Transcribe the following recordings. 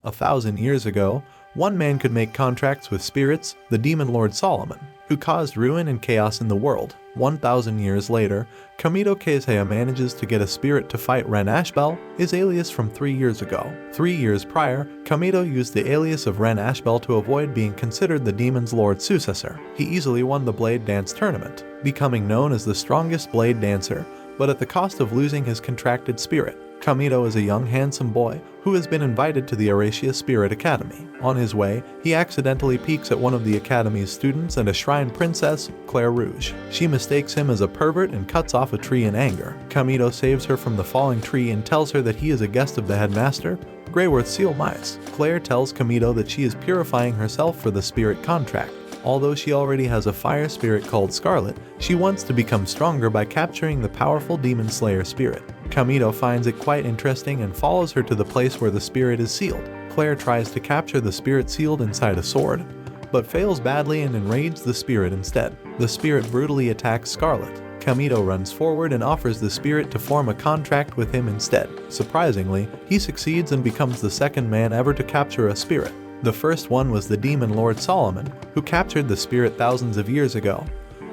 1,000 years ago, one man could make contracts with spirits, the demon lord Solomon, who caused ruin and chaos in the world. 1,000 years later, Kamito Keisea manages to get a spirit to fight Ren Ashbel, his alias from 3 years ago. 3 years prior, Kamito used the alias of Ren Ashbel to avoid being considered the demon's lord's successor. He easily won the Blade Dance tournament, becoming known as the strongest blade dancer, but at the cost of losing his contracted spirit. Kamito is a young handsome boy who has been invited to the Aracia Spirit Academy. On his way, he accidentally peeks at one of the academy's students and a shrine princess, Claire Rouge. She mistakes him as a pervert and cuts off a tree in anger. Kamito saves her from the falling tree and tells her that he is a guest of the headmaster, Greyworth Seal Mice. Claire tells Kamito that she is purifying herself for the spirit contract. Although she already has a fire spirit called Scarlet, she wants to become stronger by capturing the powerful demon slayer spirit. Kamito finds it quite interesting and follows her to the place where the spirit is sealed. Claire tries to capture the spirit sealed inside a sword, but fails badly and enrages the spirit instead. The spirit brutally attacks Scarlet. Kamito runs forward and offers the spirit to form a contract with him instead. Surprisingly, he succeeds and becomes the second man ever to capture a spirit. The first one was the demon lord Solomon, who captured the spirit thousands of years ago,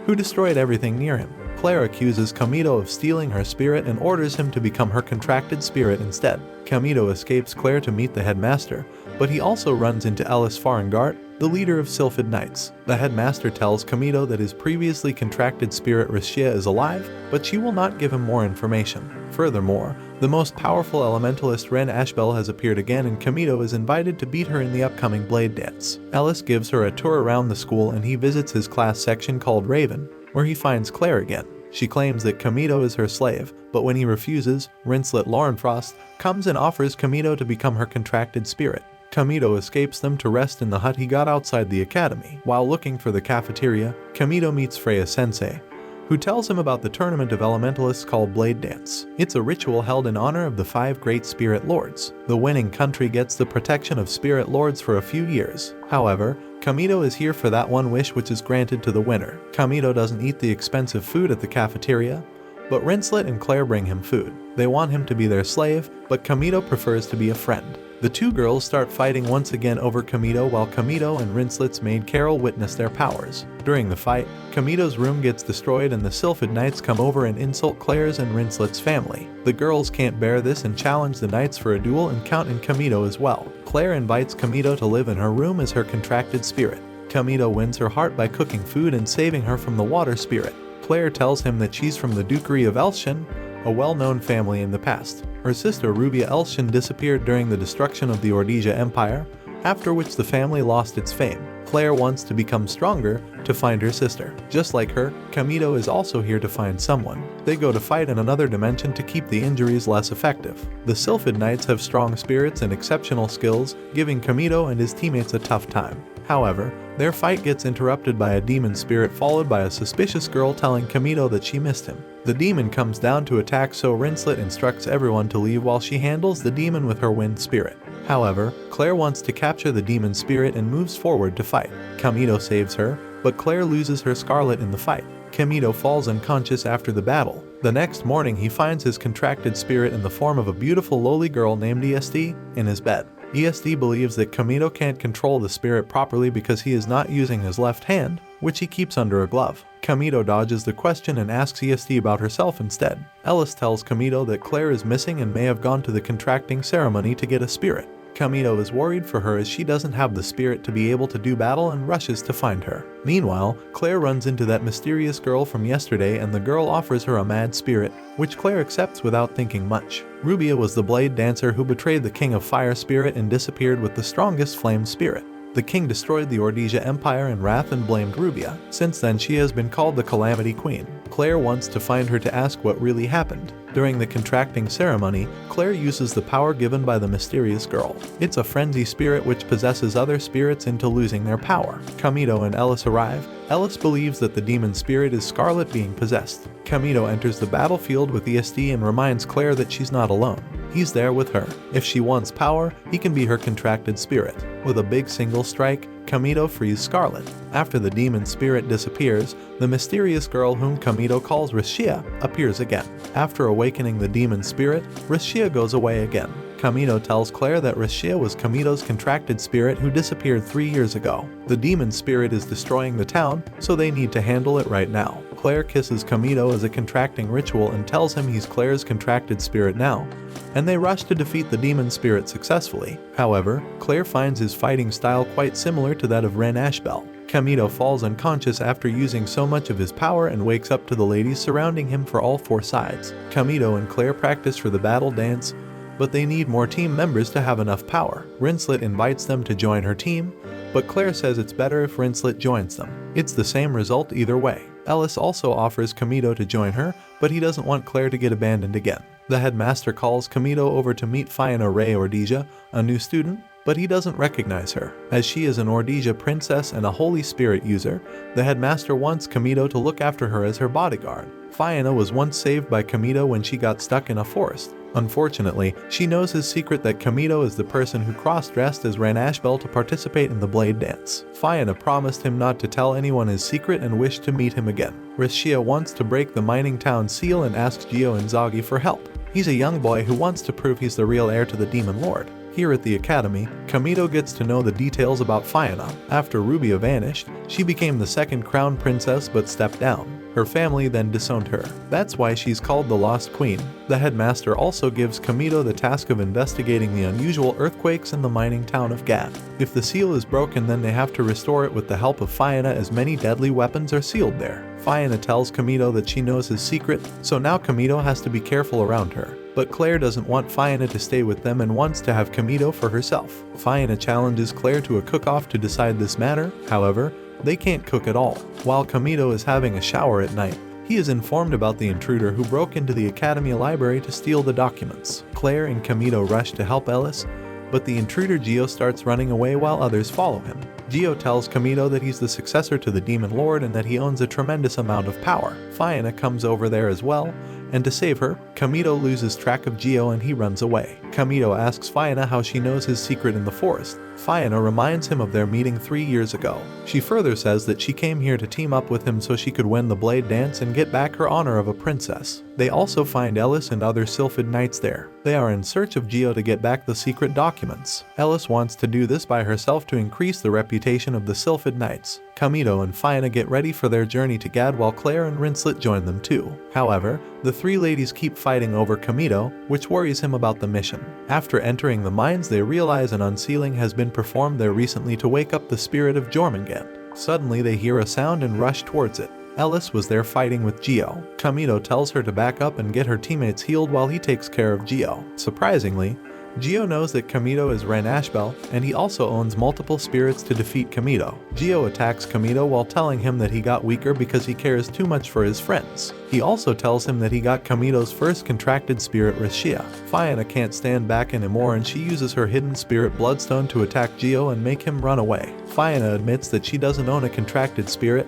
who destroyed everything near him. Claire accuses Kamito of stealing her spirit and orders him to become her contracted spirit instead. Kamito escapes Claire to meet the headmaster, but he also runs into Ellis Farangart, the leader of Silfid Knights. The headmaster tells Kamito that his previously contracted spirit Rashia is alive, but she will not give him more information. Furthermore, the most powerful elementalist Ren Ashbel has appeared again and Kamito is invited to beat her in the upcoming Blade Dance. Ellis gives her a tour around the school and he visits his class section called Raven, where he finds Claire again. She claims that Kamito is her slave, but when he refuses, Rinslet Laurenfrost comes and offers Kamito to become her contracted spirit. Kamito escapes them to rest in the hut he got outside the academy. While looking for the cafeteria, Kamito meets Freya Sensei, who tells him about the tournament of elementalists called Blade Dance. It's a ritual held in honor of the 5 great spirit lords. The winning country gets the protection of spirit lords for a few years. However, Kamito is here for that one wish which is granted to the winner. Kamito doesn't eat the expensive food at the cafeteria, but Rinslet and Claire bring him food. They want him to be their slave, but Kamito prefers to be a friend. The two girls start fighting once again over Kamito while Kamito and Rinslet's maid Carol witness their powers. During the fight, Kamito's room gets destroyed and the Silfid Knights come over and insult Claire's and Rinslet's family. The girls can't bear this and challenge the Knights for a duel and count in Kamito as well. Claire invites Kamito to live in her room as her contracted spirit. Kamito wins her heart by cooking food and saving her from the water spirit. Claire tells him that she's from the Dukery of Elshin, a well-known family in the past. Her sister Rubia Elshin disappeared during the destruction of the Ordesia Empire, after which the family lost its fame. Claire wants to become stronger to find her sister. Just like her, Kamito is also here to find someone. They go to fight in another dimension to keep the injuries less effective. The Silfid Knights have strong spirits and exceptional skills, giving Kamito and his teammates a tough time. However, their fight gets interrupted by a demon spirit followed by a suspicious girl telling Kamito that she missed him. The demon comes down to attack, so Rinslet instructs everyone to leave while she handles the demon with her wind spirit. However, Claire wants to capture the demon spirit and moves forward to fight. Kamito saves her, but Claire loses her Scarlet in the fight. Kamito falls unconscious after the battle. The next morning he finds his contracted spirit in the form of a beautiful lowly girl named ESD in his bed. ESD believes that Kamito can't control the spirit properly because he is not using his left hand, which he keeps under a glove. Kamito dodges the question and asks ESD about herself instead. Ellis tells Kamito that Claire is missing and may have gone to the contracting ceremony to get a spirit. Kamito is worried for her as she doesn't have the spirit to be able to do battle and rushes to find her. Meanwhile, Claire runs into that mysterious girl from yesterday and the girl offers her a mad spirit, which Claire accepts without thinking much. Rubia was the blade dancer who betrayed the king of fire spirit and disappeared with the strongest flame spirit. The king destroyed the Ordesia Empire in wrath and blamed Rubia. Since then she has been called the Calamity Queen. Claire wants to find her to ask what really happened. During the contracting ceremony, Claire uses the power given by the mysterious girl. It's a frenzy spirit which possesses other spirits into losing their power. Kamito and Ellis arrive. Ellis believes that the demon spirit is Scarlet being possessed. Kamito enters the battlefield with ESD and reminds Claire that she's not alone. He's there with her. If she wants power, he can be her contracted spirit. With a big single strike, Kamito frees Scarlet. After the demon spirit disappears, the mysterious girl whom Kamito calls Rashia appears again. After awakening the demon spirit, Rashia goes away again. Camito tells Claire that Rashia was Camito's contracted spirit who disappeared 3 years ago. The demon spirit is destroying the town, so they need to handle it right now. Claire kisses Camito as a contracting ritual and tells him he's Claire's contracted spirit now, and they rush to defeat the demon spirit successfully. However, Claire finds his fighting style quite similar to that of Ren Ashbel. Camito falls unconscious after using so much of his power and wakes up to the ladies surrounding him for all 4 sides. Camito and Claire practice for the battle dance, but they need more team members to have enough power. Rinslet invites them to join her team, but Claire says it's better if Rinslet joins them. It's the same result either way. Ellis also offers Camito to join her, but he doesn't want Claire to get abandoned again. The headmaster calls Camito over to meet Fiona Ray Ordesia, a new student, but he doesn't recognize her. As she is an Ordesia princess and a Holy Spirit user, the headmaster wants Camito to look after her as her bodyguard. Fiona was once saved by Camito when she got stuck in a forest. Unfortunately, she knows his secret that Camito is the person who cross-dressed as Ran Ashbel to participate in the blade dance. Fiona promised him not to tell anyone his secret and wished to meet him again. Rashia wants to break the mining town seal and asks Gio Inzaghi for help. He's a young boy who wants to prove he's the real heir to the Demon Lord. Here at the academy, Camito gets to know the details about Fiona. After Rubia vanished, she became the second crown princess but stepped down. Her family then disowned her. That's why she's called the Lost Queen. The headmaster also gives Camito the task of investigating the unusual earthquakes in the mining town of Gad. If the seal is broken, then they have to restore it with the help of Fiona, as many deadly weapons are sealed there. Fiona tells Camito that she knows his secret, so now Camito has to be careful around her. But Claire doesn't want Fiona to stay with them and wants to have Camito for herself. Fiona challenges Claire to a cook-off to decide this matter. However, they can't cook at all. While Camito is having a shower at night, he is informed about the intruder who broke into the academy library to steal the documents. Claire and Camito rush to help Ellis, but the intruder Gio starts running away while others follow him. Gio tells Camito that he's the successor to the Demon Lord and that he owns a tremendous amount of power. Fiona comes over there as well, and to save her, Camito loses track of Gio and he runs away. Camito asks Fiona how she knows his secret in the forest. Fiona reminds him of their meeting 3 years ago. She further says that she came here to team up with him so she could win the blade dance and get back her honor of a princess. They also find Ellis and other Silfid knights there. They are in search of Gio to get back the secret documents. Ellis wants to do this by herself to increase the reputation of the Silfid knights. Camito and Fiona get ready for their journey to Gad while Claire and Rinslet join them too. However, the 3 ladies keep fighting over Camito, which worries him about the mission. After entering the mines, they realize an unsealing has been performed there recently to wake up the spirit of Jormungand. Suddenly they hear a sound and rush towards it. Ellis was there fighting with Gio. Camito tells her to back up and get her teammates healed while he takes care of Gio. Surprisingly, Gio knows that Camito is Ren Ashbel, and he also owns multiple spirits to defeat Camito. Gio attacks Camito while telling him that he got weaker because he cares too much for his friends. He also tells him that he got Camito's first contracted spirit, Rashia. Fiona can't stand back anymore and she uses her hidden spirit Bloodstone to attack Gio and make him run away. Fiona admits that she doesn't own a contracted spirit.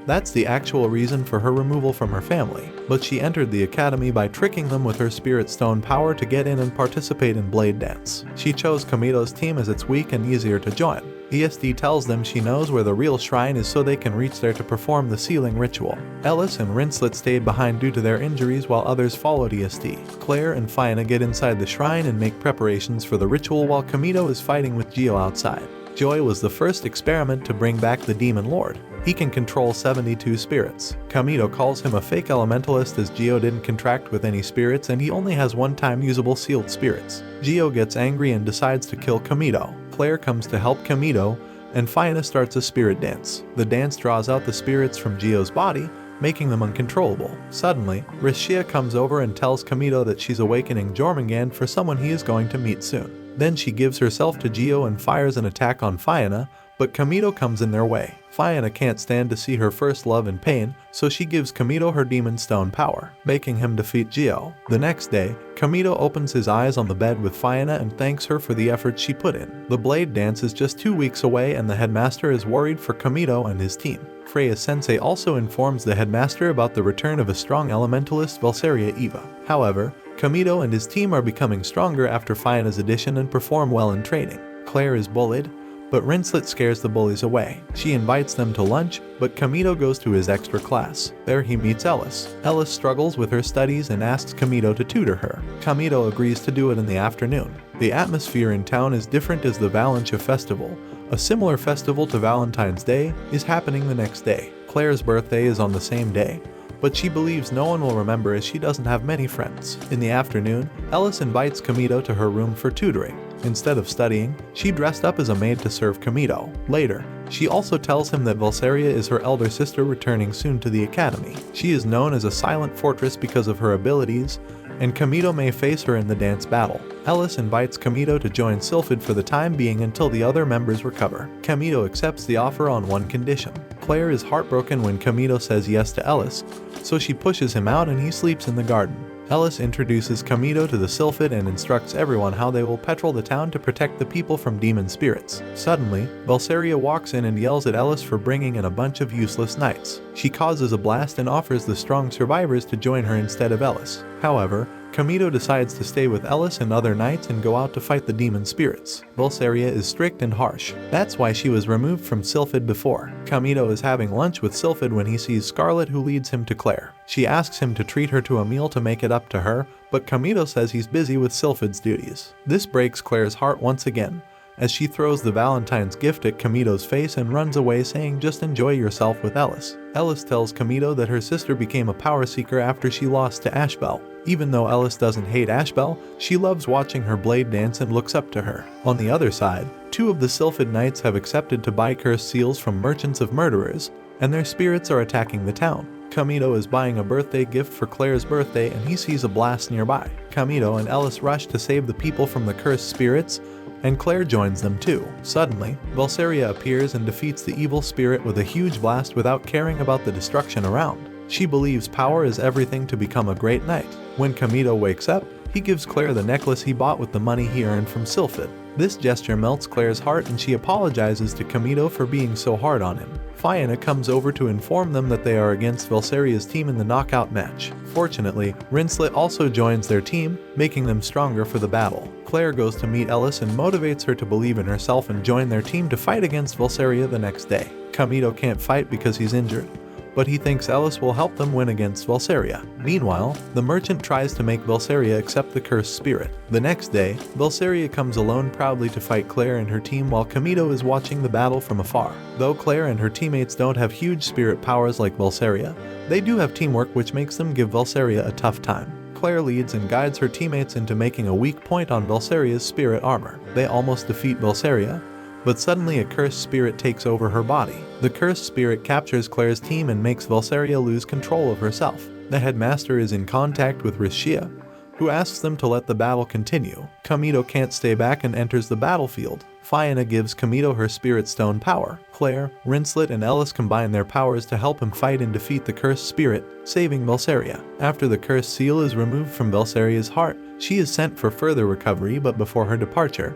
That's the actual reason for her removal from her family, but she entered the academy by tricking them with her spirit stone power to get in and participate in blade dance. She chose Camito's team as it's weak and easier to join. ESD tells them she knows where the real shrine is so they can reach there to perform the sealing ritual. Ellis and Rinslet stayed behind due to their injuries while others followed ESD. Claire and Fiona get inside the shrine and make preparations for the ritual while Camito is fighting with Gio outside. Joy was the first experiment to bring back the Demon Lord. He can control 72 spirits. Camito calls him a fake elementalist as Gio didn't contract with any spirits and he only has one-time usable sealed spirits. Gio gets angry and decides to kill Camito. Claire comes to help Camito, and Fiona starts a spirit dance. The dance draws out the spirits from Gio's body, making them uncontrollable. Suddenly, Rashia comes over and tells Camito that she's awakening Jormungand for someone he is going to meet soon. Then she gives herself to Gio and fires an attack on Fiona, but Camito comes in their way. Fiona can't stand to see her first love in pain, so she gives Camito her demon stone power, making him defeat Gio. The next day, Camito opens his eyes on the bed with Fiona and thanks her for the effort she put in. The blade dance is just 2 weeks away and the headmaster is worried for Camito and his team. Freya Sensei also informs the headmaster about the return of a strong elementalist, Valseria Eva. However, Camito and his team are becoming stronger after Fiona's addition and perform well in training. Claire is bullied, but Rinslet scares the bullies away. She invites them to lunch, but Camito goes to his extra class. There he meets Ellis. Ellis struggles with her studies and asks Camito to tutor her. Camito agrees to do it in the afternoon. The atmosphere in town is different as the Valentia Festival, a similar festival to Valentine's Day, is happening the next day. Claire's birthday is on the same day, but she believes no one will remember as she doesn't have many friends. In the afternoon, Ellis invites Camito to her room for tutoring. Instead of studying, she dressed up as a maid to serve Camito. Later, she also tells him that Valseria is her elder sister returning soon to the academy. She is known as a silent fortress because of her abilities, and Camito may face her in the dance battle. Ellis invites Camito to join Silfid for the time being until the other members recover. Camito accepts the offer on one condition. Claire is heartbroken when Camito says yes to Ellis, so she pushes him out and he sleeps in the garden. Ellis introduces Camito to the Silfid and instructs everyone how they will patrol the town to protect the people from demon spirits. Suddenly, Valseria walks in and yells at Ellis for bringing in a bunch of useless knights. She causes a blast and offers the strong survivors to join her instead of Ellis. However, Camito decides to stay with Ellis and other knights and go out to fight the demon spirits. Valseria is strict and harsh. That's why she was removed from Silfid before. Camito is having lunch with Silfid when he sees Scarlet, who leads him to Claire. She asks him to treat her to a meal to make it up to her, but Camito says he's busy with Silfid's duties. This breaks Claire's heart once again, as she throws the Valentine's gift at Camito's face and runs away saying just enjoy yourself with Ellis. Ellis tells Camito that her sister became a power seeker after she lost to Ashbel. Even though Ellis doesn't hate Ashbel, she loves watching her blade dance and looks up to her. On the other side, 2 of the Silfid knights have accepted to buy cursed seals from merchants of murderers, and their spirits are attacking the town. Camito is buying a birthday gift for Claire's birthday and he sees a blast nearby. Camito and Ellis rush to save the people from the cursed spirits, and Claire joins them too. Suddenly, Valseria appears and defeats the evil spirit with a huge blast without caring about the destruction around. She believes power is everything to become a great knight. When Camito wakes up, he gives Claire the necklace he bought with the money he earned from Silfid. This gesture melts Claire's heart and she apologizes to Camito for being so hard on him. Fiona comes over to inform them that they are against Valseria's team in the knockout match. Fortunately, Rinslet also joins their team, making them stronger for the battle. Claire goes to meet Ellis and motivates her to believe in herself and join their team to fight against Valseria the next day. Camito can't fight because he's injured, but he thinks Ellis will help them win against Valseria. Meanwhile, the merchant tries to make Valseria accept the cursed spirit. The next day, Valseria comes alone proudly to fight Claire and her team while Camito is watching the battle from afar. Though Claire and her teammates don't have huge spirit powers like Valseria, they do have teamwork which makes them give Valseria a tough time. Claire leads and guides her teammates into making a weak point on Valseria's spirit armor. They almost defeat Valseria, but suddenly a cursed spirit takes over her body. The cursed spirit captures Claire's team and makes Valseria lose control of herself. The headmaster is in contact with Rishia, who asks them to let the battle continue. Camito can't stay back and enters the battlefield. Fiona gives Camito her spirit stone power. Claire, Rinslet, and Ellis combine their powers to help him fight and defeat the cursed spirit, saving Valseria. After the cursed seal is removed from Valseria's heart, she is sent for further recovery, but before her departure,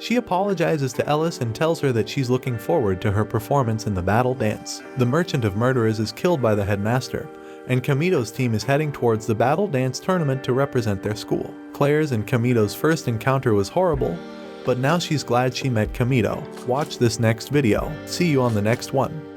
she apologizes to Ellis and tells her that she's looking forward to her performance in the battle dance. The merchant of murderers is killed by the headmaster, and Camito's team is heading towards the battle dance tournament to represent their school. Claire's and Camito's first encounter was horrible, but now she's glad she met Camito. Watch this next video. See you on the next one.